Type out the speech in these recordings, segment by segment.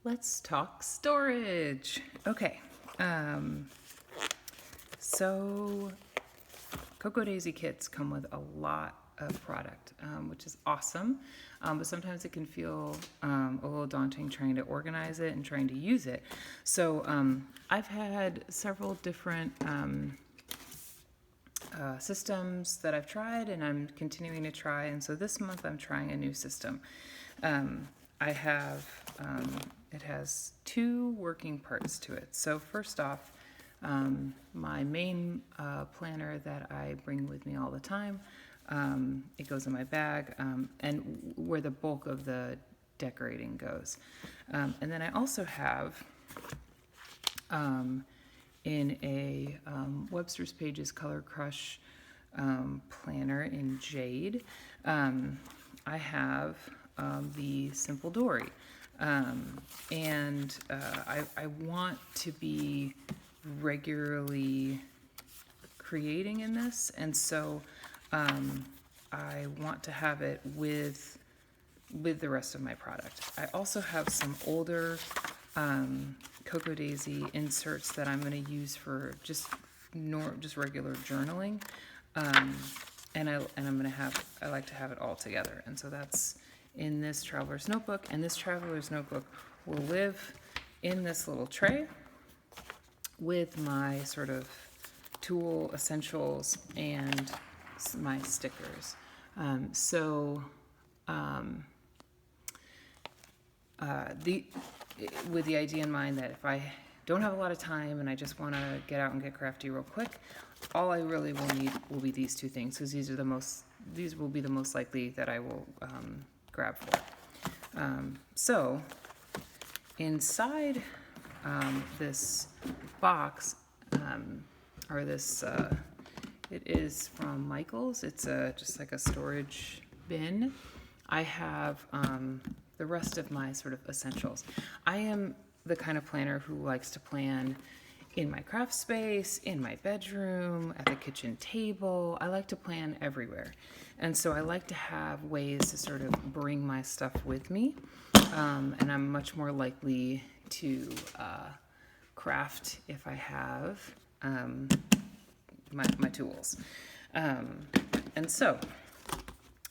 Let's talk storage. Okay, so Cocoa Daisy kits come with a lot of product, which is awesome, but sometimes it can feel a little daunting trying to organize it and trying to use it. So I've had several different systems that I've tried, and I'm continuing to try. And so this month I'm trying a new system. I have, it has two working parts to it. So first off, my main planner that I bring with me all the time, it goes in my bag, and where the bulk of the decorating goes. And then I also have, in a Webster's Pages Color Crush planner in jade, I have the Simple Dory. And I want to be regularly creating in this, and so I want to have it with the rest of my product. I also have some older Cocoa Daisy inserts that I'm going to use for just regular journaling, and I like to have it all together, and so that's in this traveler's notebook. And this traveler's notebook will live in this little tray with my sort of tool essentials and my stickers. With the idea in mind that if I don't have a lot of time and I just want to get out and get crafty real quick, all I really will need will be these two things, because these will be the most likely that I will grab for. So inside this box, or this, it is from Michaels. It's just like a storage bin. I have the rest of my sort of essentials. I am the kind of planner who likes to plan in my craft space, in my bedroom, at the kitchen table. I like to plan everywhere. And so I like to have ways to sort of bring my stuff with me. And I'm much more likely to craft if I have my tools. And so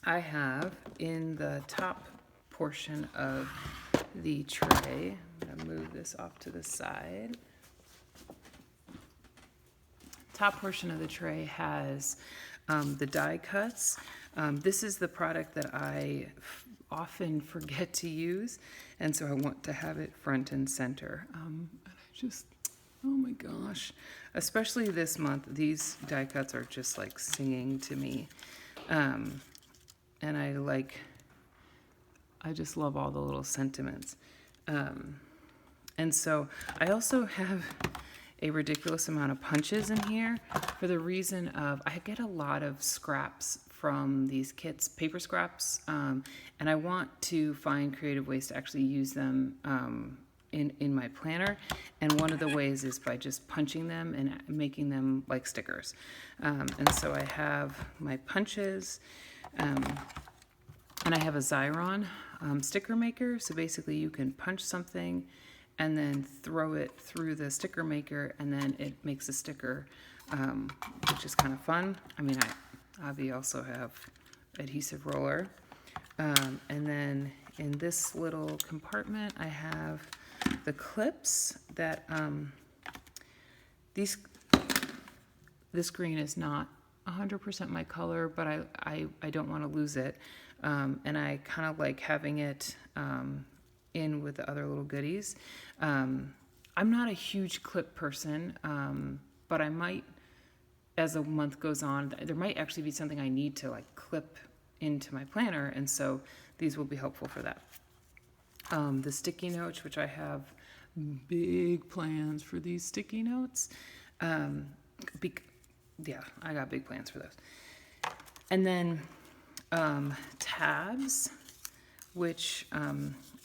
I have in the top portion of the tray, I'm going to move this off to the side. Top portion of the tray has the die cuts. This is the product that I often forget to use, and so I want to have it front and center. And I just, oh my gosh, especially this month, these die cuts are just like singing to me. And I just love all the little sentiments. And so I also have a ridiculous amount of punches in here for the reason of I get a lot of scraps from these kits, paper scraps, and I want to find creative ways to actually use them in my planner. And one of the ways is by just punching them and making them like stickers. And so I have my punches, and I have a Xyron sticker maker. So basically you can punch something and then throw it through the sticker maker, and then it makes a sticker, which is kind of fun. I mean, I also have adhesive roller. And then in this little compartment, I have the clips that, this green is not 100% my color, but I don't want to lose it. And I kind of like having it in with the other little goodies. I'm not a huge clip person, but I might, as the month goes on, there might actually be something I need to like clip into my planner, and so these will be helpful for that. The sticky notes, which I have big plans for these sticky notes. Yeah, I got big plans for those. And then tabs, which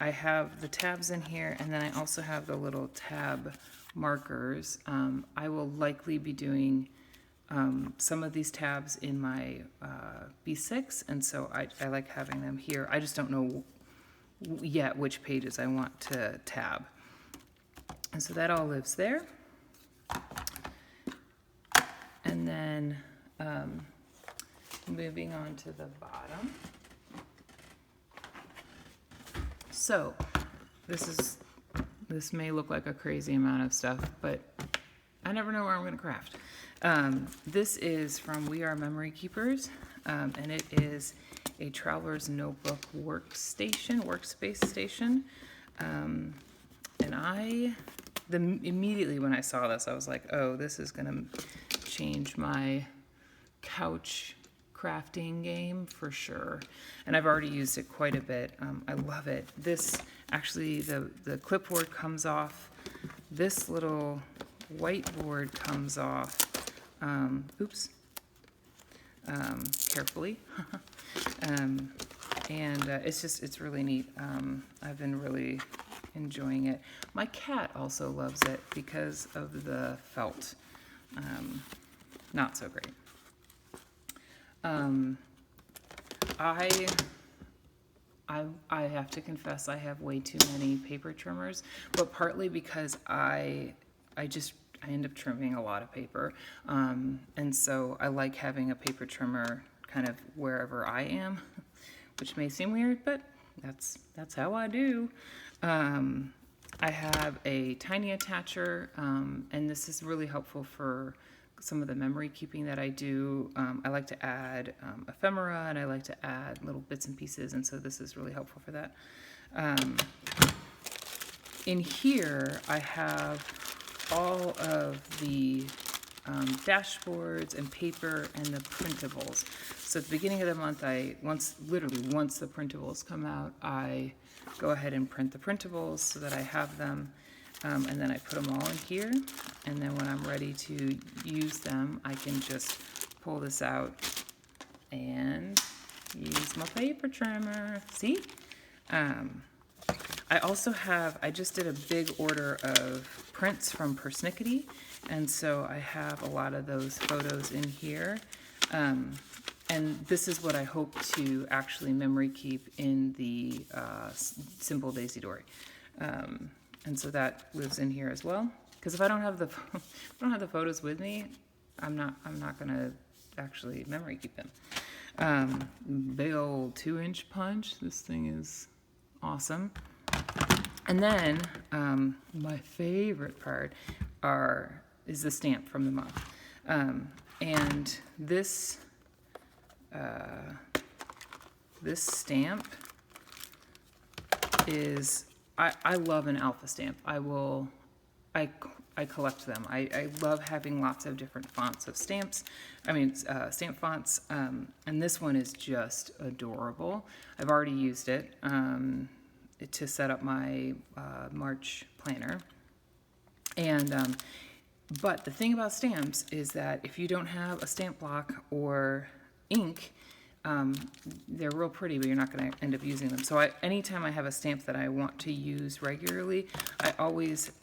I have the tabs in here, and then I also have the little tab markers. I will likely be doing some of these tabs in my B6, and so I like having them here. I just don't know yet which pages I want to tab. And so that all lives there. And then moving on to the bottom. So this may look like a crazy amount of stuff, but I never know where I'm going to craft. This is from We Are Memory Keepers, and it is a Traveler's Notebook workspace station. And immediately when I saw this, I was like, oh, this is going to change my couch crafting game for sure. And I've already used it quite a bit. I love it. This actually, the clipboard comes off. This little whiteboard comes off. Carefully. And it's really neat. I've been really enjoying it. My cat also loves it because of the felt. Not so great. I have to confess I have way too many paper trimmers, but partly because I end up trimming a lot of paper, and so I like having a paper trimmer kind of wherever I am, which may seem weird, but that's how I do. I have a tiny attacher, and this is really helpful for some of the memory keeping that I do. I like to add ephemera, and I like to add little bits and pieces, and so this is really helpful for that. In here, I have all of the dashboards and paper and the printables. So at the beginning of the month, once the printables come out, I go ahead and print the printables so that I have them, and then I put them all in here. And then when I'm ready to use them, I can just pull this out and use my paper trimmer. See? I just did a big order of prints from Persnickety, and so I have a lot of those photos in here. And this is what I hope to actually memory keep in the Simple Daisy Dory. And so that lives in here as well. Because if I don't have the photos with me, I'm not gonna actually memory keep them. Big old 2-inch punch. This thing is awesome. And then my favorite part is the stamp from the month. And this stamp is, I love an alpha stamp. I collect them. I love having lots of different fonts of stamps. Stamp fonts. And this one is just adorable. I've already used it to set up my March planner. And but the thing about stamps is that if you don't have a stamp block or ink, they're real pretty, but you're not going to end up using them. So anytime I have a stamp that I want to use regularly, I always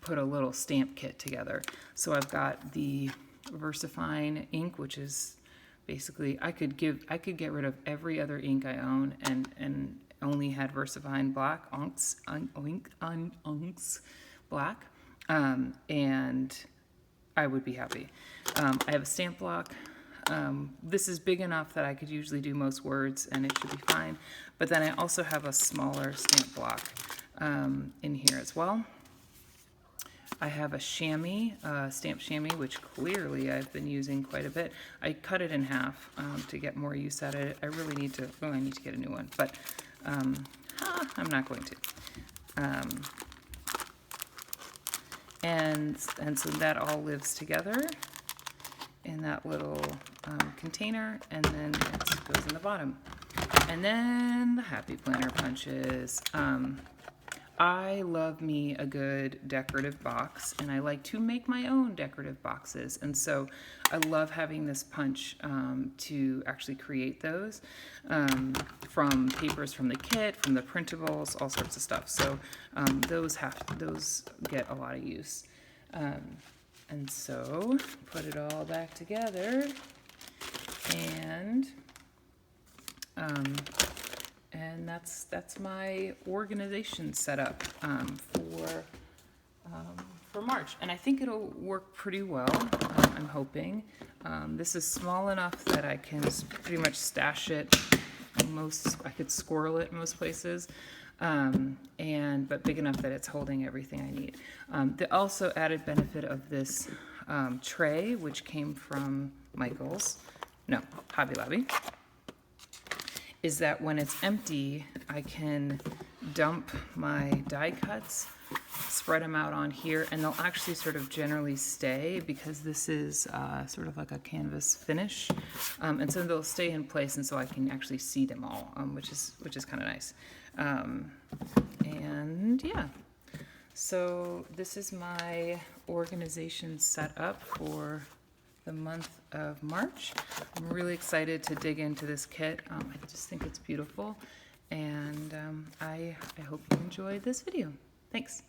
put a little stamp kit together. So I've got the VersaFine ink, which is basically, I could get rid of every other ink I own and only had VersaFine black, Onks black, and I would be happy. I have a stamp block. This is big enough that I could usually do most words and it should be fine. But then I also have a smaller stamp block in here as well. I have a chamois, stamp chamois, which clearly I've been using quite a bit. I cut it in half to get more use out of it. I really need to, I need to get a new one, but I'm not going to. And so that all lives together in that little container, and then it goes in the bottom. And then the Happy Planner punches. I love me a good decorative box, and I like to make my own decorative boxes. And so I love having this punch to actually create those from papers from the kit, from the printables, all sorts of stuff. So those get a lot of use. And so put it all back together, and And that's my organization setup for March, and I think it'll work pretty well. I'm hoping. This is small enough that I can pretty much stash it. I could squirrel it most places, but big enough that it's holding everything I need. The also added benefit of this tray, which came from Hobby Lobby, is that when it's empty, I can dump my die cuts, spread them out on here, and they'll actually sort of generally stay because this is sort of like a canvas finish, and so they'll stay in place, and so I can actually see them all, which is kind of nice. And yeah, so this is my organization set up for the month of March. I'm really excited to dig into this kit. I just think it's beautiful, and I hope you enjoyed this video. Thanks.